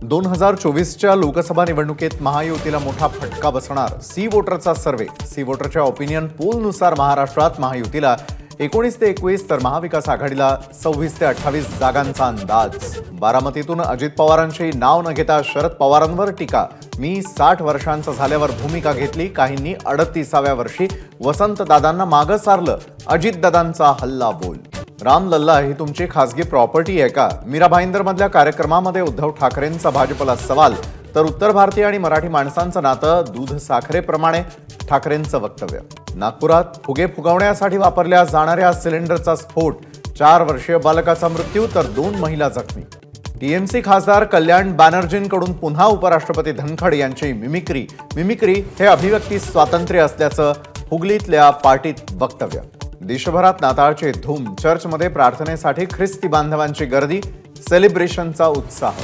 2024च्या लोकसभा निवडणुकीत महायुतीला मोठा फटका बसणार। सी वोटरचा सर्वे। सी वोटरच्या ओपिनियन पोलनुसार महाराष्ट्रात महायुतीला 19 ते 21 तर महाविकास आघाडीला 26 ते 28 जागांचा अंदाज। बारामतीतून अजित पवारांची नाव न घेता शरद पवारांवर टीका। मी 60 वर्षांचा झाल्यावर भूमिका घेतली, काहींनी 38व्या वर्षी वसंतदादांना मागे सारलं। अजितदादांचा हल्ला बोल। राम लल्ला ही तुमची खासगी प्रॉपर्टी आहे का? मीरा भाईंदरमधल्या कार्यक्रमामध्ये उद्धव ठाकरेंचा भाजपला सवाल, तर उत्तर भारतीय आणि मराठी माणसांचं नातं दूध साखरेप्रमाणे ठाकरेंचं वक्तव्य। नागपुरात फुगे फुगवण्यासाठी वापरल्या जाणाऱ्या सिलेंडरचा स्फोट, 4 वर्षीय बालकाचा मृत्यू तर 2 महिला जखमी। टीएमसी खासदार कल्याण बॅनर्जींकडून पुन्हा उपराष्ट्रपती धनखड यांची मिमिक्री हे अभिव्यक्ती स्वातंत्र्य असल्याचं हुगलीतल्या पार्टीत वक्तव्य। देशभरात नाताळची धूम, चर्चमध्ये प्रार्थनेसाठी ख्रिस्ती बांधवांची गर्दी, सेलिब्रेशनचा उत्साह।